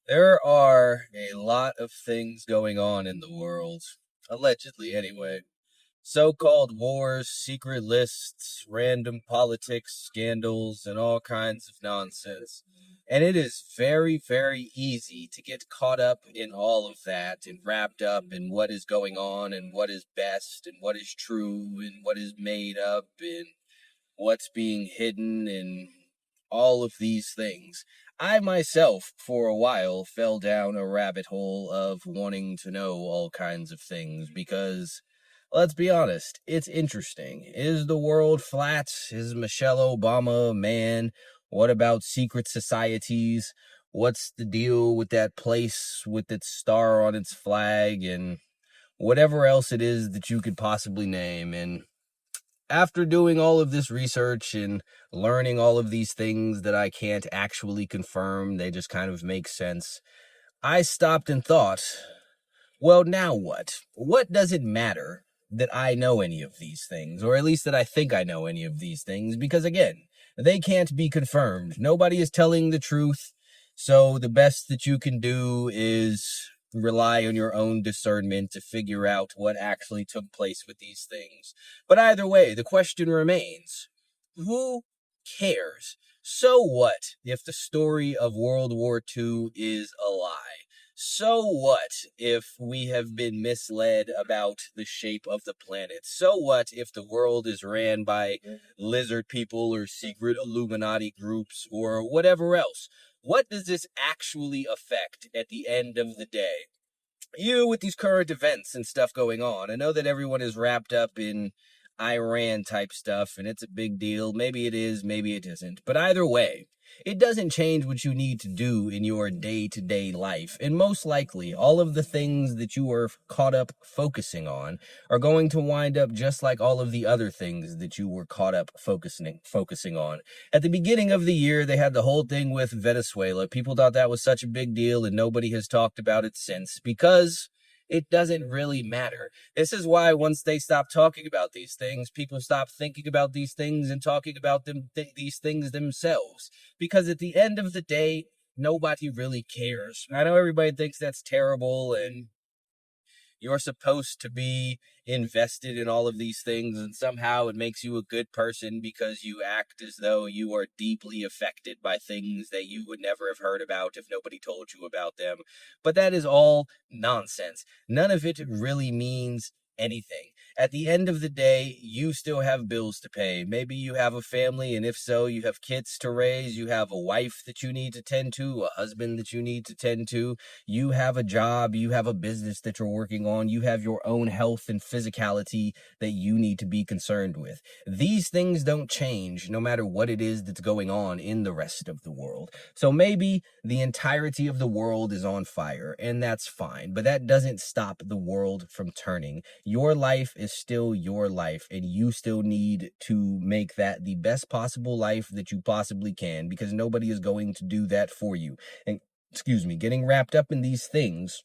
There are a lot of things going on in the world, allegedly anyway. So-called wars, secret lists, random politics, scandals, and all kinds of nonsense. And it is very, very easy to get caught up in all of that and wrapped up in what is going on and what is best and what is true and what is made up and what's being hidden and all of these things. I myself, for a while, fell down a rabbit hole of wanting to know all kinds of things because, let's be honest, it's interesting. Is the world flat? Is Michelle Obama a man? What about secret societies? What's the deal with that place with its star on its flag and whatever else it is that you could possibly name? And after doing all of this research and learning all of these things that I can't actually confirm, they just kind of make sense, I stopped and thought, well, now what? What does it matter that I know any of these things, or at least that I think I know any of these things? Because again, they can't be confirmed. Nobody is telling the truth. So the best that you can do is rely on your own discernment to figure out what actually took place with these things. But either way, the question remains, who cares? So what if the story of World War II is a lie? So what if we have been misled about the shape of the planet? So what if the world is ran by lizard people or secret Illuminati groups or whatever else? What does this actually affect at the end of the day? You, with these current events and stuff going on, I know that everyone is wrapped up in Iran type stuff and it's a big deal. Maybe it is, maybe it isn't. But either way, it doesn't change what you need to do in your day-to-day life. And most likely, all of the things that you are caught up focusing on are going to wind up just like all of the other things that you were caught up focusing on. At the beginning of the year, they had the whole thing with Venezuela. People thought that was such a big deal, and nobody has talked about it since because it doesn't really matter. This is why once they stop talking about these things, people stop thinking about these things and talking about these things themselves. Because at the end of the day, nobody really cares. I know everybody thinks that's terrible and you're supposed to be invested in all of these things, and somehow it makes you a good person because you act as though you are deeply affected by things that you would never have heard about if nobody told you about them. But that is all nonsense. None of it really means anything. At the end of the day, you still have bills to pay. Maybe you have a family, and if so, you have kids to raise, you have a wife that you need to tend to, a husband that you need to tend to, you have a job, you have a business that you're working on, you have your own health and physicality that you need to be concerned with. These things don't change no matter what it is that's going on in the rest of the world. So maybe the entirety of the world is on fire, and that's fine, but that doesn't stop the world from turning. Your life is still your life, and you still need to make that the best possible life that you possibly can, because nobody is going to do that for you. And getting wrapped up in these things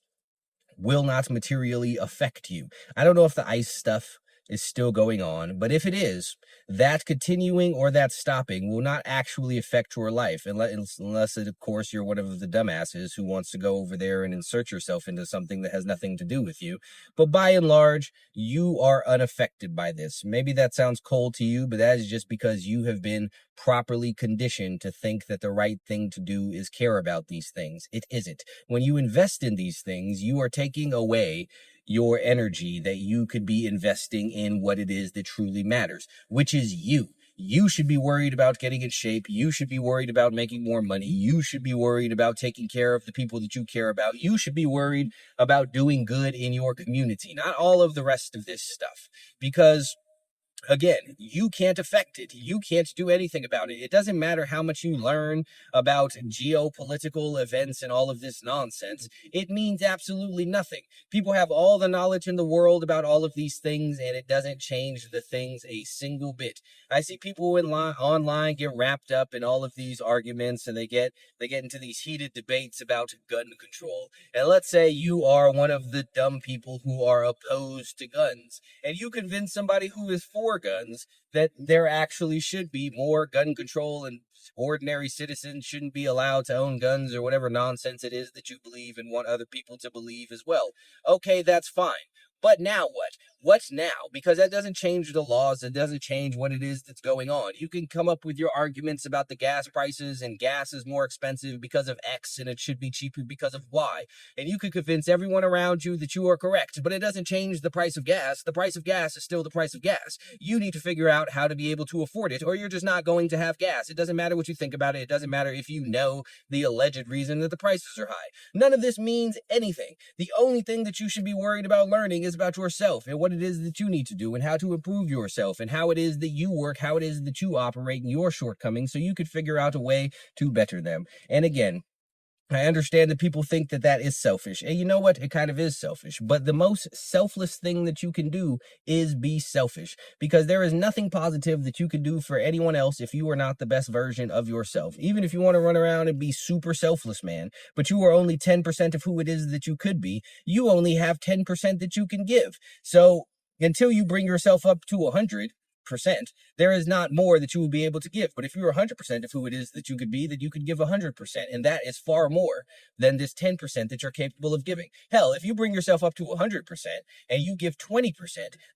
will not materially affect you. I don't know if the ice stuff is still going on, but if it is, that continuing or that stopping will not actually affect your life, unless of course, you're one of the dumbasses who wants to go over there and insert yourself into something that has nothing to do with you. But by and large, you are unaffected by this. Maybe that sounds cold to you, but that is just because you have been properly conditioned to think that the right thing to do is care about these things. It isn't. When you invest in these things, you are taking away your energy that you could be investing in what it is that truly matters, which is you. You should be worried about getting in shape. You should be worried about making more money. You should be worried about taking care of the people that you care about. You should be worried about doing good in your community, not all of the rest of this stuff. Because again, you can't affect it. You can't do anything about it. It doesn't matter how much you learn about geopolitical events and all of this nonsense. It means absolutely nothing. People have all the knowledge in the world about all of these things, and it doesn't change the things a single bit. I see people online get wrapped up in all of these arguments, and they get into these heated debates about gun control. And let's say you are one of the dumb people who are opposed to guns, and you convince somebody who is for for guns, that there actually should be more gun control and ordinary citizens shouldn't be allowed to own guns or whatever nonsense it is that you believe and want other people to believe as well. Okay, that's fine. But now what? What's now? Because that doesn't change the laws. It doesn't change what it is that's going on. You can come up with your arguments about the gas prices and gas is more expensive because of X and it should be cheaper because of Y. And you can convince everyone around you that you are correct, but it doesn't change the price of gas. The price of gas is still the price of gas. You need to figure out how to be able to afford it, or you're just not going to have gas. It doesn't matter what you think about it. It doesn't matter if you know the alleged reason that the prices are high. None of this means anything. The only thing that you should be worried about learning is about yourself and what it is that you need to do and how to improve yourself and how it is that you work, how it is that you operate and your shortcomings so you could figure out a way to better them. And again, I understand that people think that that is selfish. And you know what? It kind of is selfish. But the most selfless thing that you can do is be selfish. Because there is nothing positive that you can do for anyone else if you are not the best version of yourself. Even if you want to run around and be super selfless, man, but you are only 10% of who it is that you could be, you only have 10% that you can give. So until you bring yourself up to 100%, there is not more that you will be able to give. But if you're 100% of who it is that you could be, then you could give 100%. And that is far more than this 10% that you're capable of giving. Hell, if you bring yourself up to 100% and you give 20%,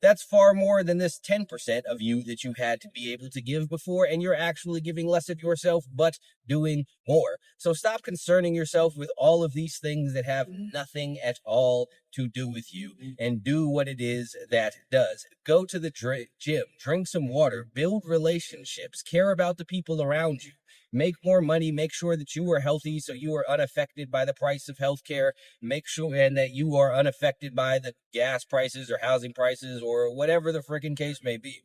that's far more than this 10% of you that you had to be able to give before. And you're actually giving less of yourself, but doing more. So stop concerning yourself with all of these things that have nothing at all to do with you and do what it is that does. Go to the gym, drink some water, build relationships, care about the people around you, make more money, make sure that you are healthy so you are unaffected by the price of healthcare, make sure and that you are unaffected by the gas prices or housing prices or whatever the freaking case may be.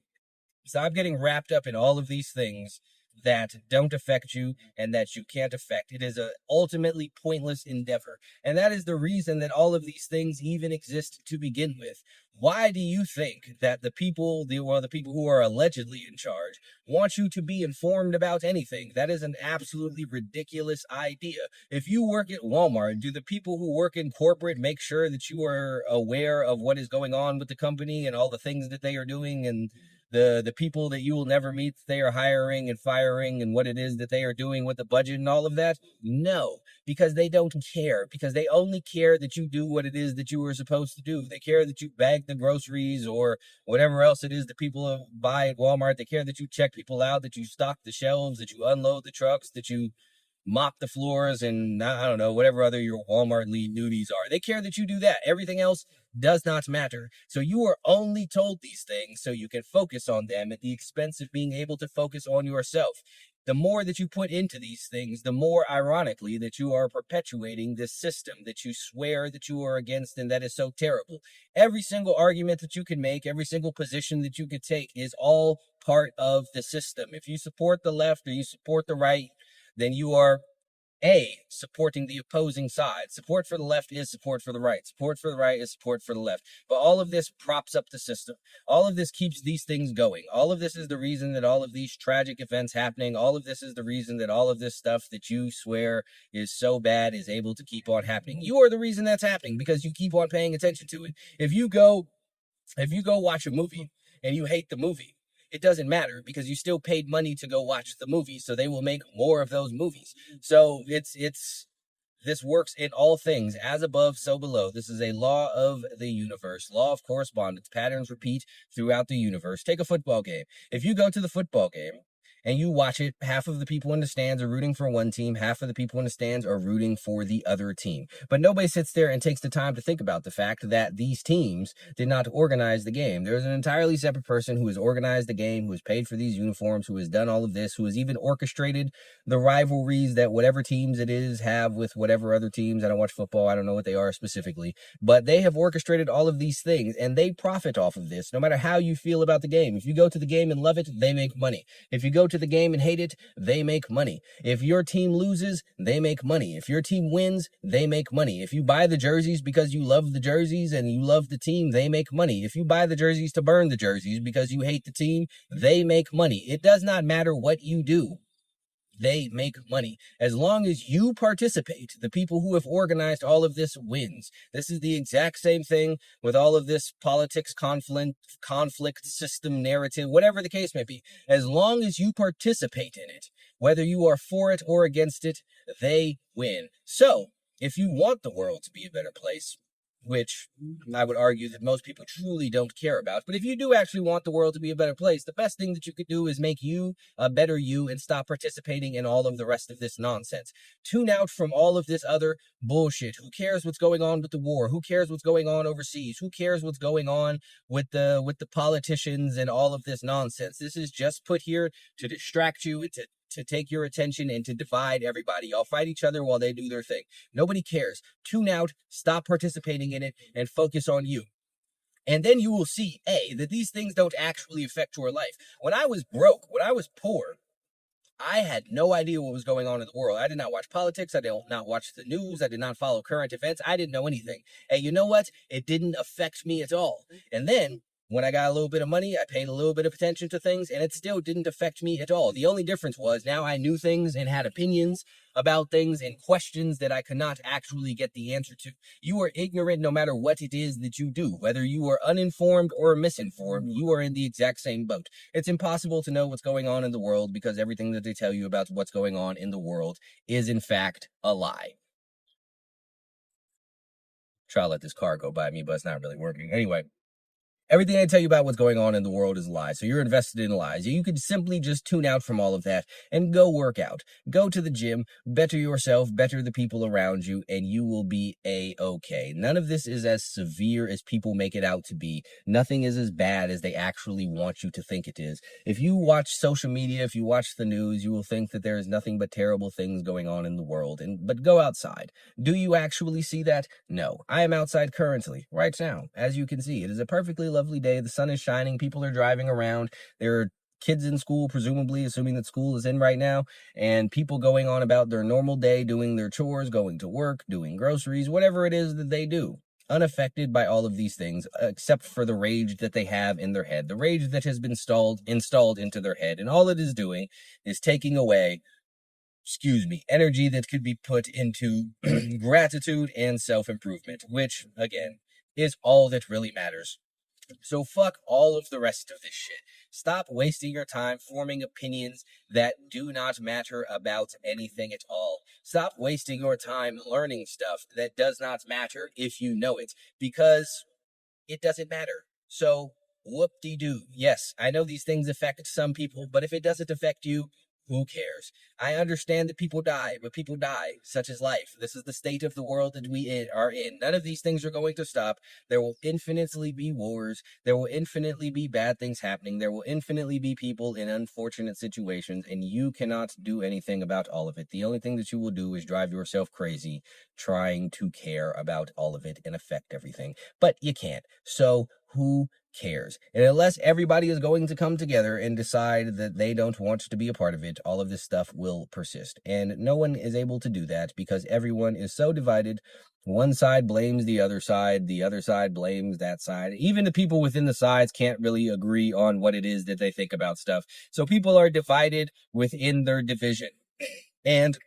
Stop getting wrapped up in all of these things that don't affect you and that you can't affect. It is a ultimately pointless endeavor. And that is the reason that all of these things even exist to begin with. Why do you think that the people who are allegedly in charge want you to be informed about anything? That is an absolutely ridiculous idea. If you work at Walmart, do the people who work in corporate make sure that you are aware of what is going on with the company and all the things that they are doing and the people that you will never meet that they are hiring and firing and what it is that they are doing with the budget and all of that? No, because they don't care, because they only care that you do what it is that you were supposed to do. They care that you bag the groceries or whatever else it is that people buy at Walmart. They care that you check people out, that you stock the shelves, that you unload the trucks, that you mop the floors, and I don't know, whatever other your Walmart lead duties are. They care that you do that. Everything else does not matter. So you are only told these things so you can focus on them at the expense of being able to focus on yourself. The more that you put into these things, the more ironically that you are perpetuating this system that you swear that you are against and that is so terrible. Every single argument that you can make, every single position that you could take is all part of the system. If you support the left or you support the right, then you are supporting the opposing side. Support for the left is support for the right. Support for the right is support for the left. But all of this props up the system. All of this keeps these things going. All of this is the reason that all of these tragic events happening. All of this is the reason that all of this stuff that you swear is so bad is able to keep on happening. You are the reason that's happening because you keep on paying attention to it. If you go watch a movie and you hate the movie, it doesn't matter because you still paid money to go watch the movie, so they will make more of those movies. So this works in all things, as above, so below. This is a law of the universe, law of correspondence. Patterns repeat throughout the universe. Take a football game. If you go to the football game and you watch it, half of the people in the stands are rooting for one team, half of the people in the stands are rooting for the other team. But nobody sits there and takes the time to think about the fact that these teams did not organize the game. There's an entirely separate person who has organized the game, who has paid for these uniforms, who has done all of this, who has even orchestrated the rivalries that whatever teams it is have with whatever other teams. I don't watch football. I don't know what they are specifically, but they have orchestrated all of these things and they profit off of this, no matter how you feel about the game. If you go to the game and love it, they make money. If you go to the game and hate it, they make money. If your team loses, they make money. If your team wins, they make money. If you buy the jerseys because you love the jerseys and you love the team, they make money. If you buy the jerseys to burn the jerseys because you hate the team, they make money. It does not matter what you do. they make money. As long as you participate, the people who have organized all of this wins. This is the exact same thing with all of this politics, conflict system narrative, whatever the case may be. As long as you participate in it, whether you are for it or against it, they win. So, if you want the world to be a better place, which I would argue that most people truly don't care about. But if you do actually want the world to be a better place, the best thing that you could do is make you a better you and stop participating in all of the rest of this nonsense. Tune out from all of this other bullshit. Who cares what's going on with the war? Who cares what's going on overseas? Who cares what's going on with the politicians and all of this nonsense? This is just put here to distract you and to take your attention and to divide everybody. Y'all fight each other while they do their thing. Nobody cares. Tune out, stop participating in it, and focus on you. And then you will see, A, that these things don't actually affect your life. When I was broke, when I was poor, I had no idea what was going on in the world. I did not watch politics. I did not watch the news. I did not follow current events. I didn't know anything. And you know what? It didn't affect me at all. And then when I got a little bit of money, I paid a little bit of attention to things, and it still didn't affect me at all. The only difference was now I knew things and had opinions about things and questions that I could not actually get the answer to. You are ignorant no matter what it is that you do. Whether you are uninformed or misinformed, you are in the exact same boat. It's impossible to know what's going on in the world because everything that they tell you about what's going on in the world is in fact a lie. Try to let this car go by me, but it's not really working. Anyway. Everything I tell you about what's going on in the world is lies. So you're invested in lies. You could simply just tune out from all of that and go work out. Go to the gym, better yourself, better the people around you, and you will be A-okay. None of this is as severe as people make it out to be. Nothing is as bad as they actually want you to think it is. If you watch social media, if you watch the news, you will think that there is nothing but terrible things going on in the world. But go outside. Do you actually see that? No. I am outside currently, right now. As you can see, it is a perfectly lovely day. The sun is shining. People are driving around. There are kids in school, presumably, assuming that school is in right now, and people going on about their normal day, doing their chores, going to work, doing groceries, whatever it is that they do, unaffected by all of these things, except for the rage that they have in their head, the rage that has been installed into their head. And all it is doing is taking away energy that could be put into gratitude and self-improvement, which, again, is all that really matters. So fuck all of the rest of this shit. Stop wasting your time forming opinions that do not matter about anything at all. Stop wasting your time learning stuff that does not matter if you know it, because it doesn't matter. So whoop-de-doo. Yes, I know these things affect some people, but if it doesn't affect you, who cares? I understand that people die, but people die. Such is life. This is the state of the world that we are in. None of these things are going to stop. There will infinitely be wars. There will infinitely be bad things happening. There will infinitely be people in unfortunate situations, and you cannot do anything about all of it. The only thing that you will do is drive yourself crazy trying to care about all of it and affect everything. But you can't. So who cares? And unless everybody is going to come together and decide that they don't want to be a part of it, all of this stuff will persist. And no one is able to do that because everyone is so divided. One side blames the other side blames that side. Even the people within the sides can't really agree on what it is that they think about stuff. So people are divided within their division. And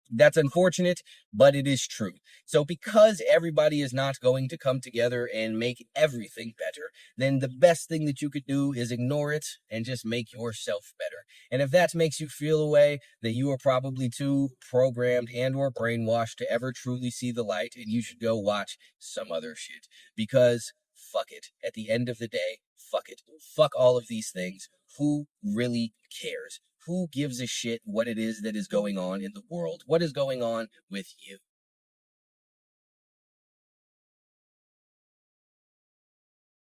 that's unfortunate, but it is true. So because everybody is not going to come together and make everything better, then the best thing that you could do is ignore it and just make yourself better. And if that makes you feel a way that you are probably too programmed and or brainwashed to ever truly see the light, and you should go watch some other shit. Because fuck it. At the end of the day, fuck it. Fuck all of these things. Who really cares? Who gives a shit what it is that is going on in the world? What is going on with you?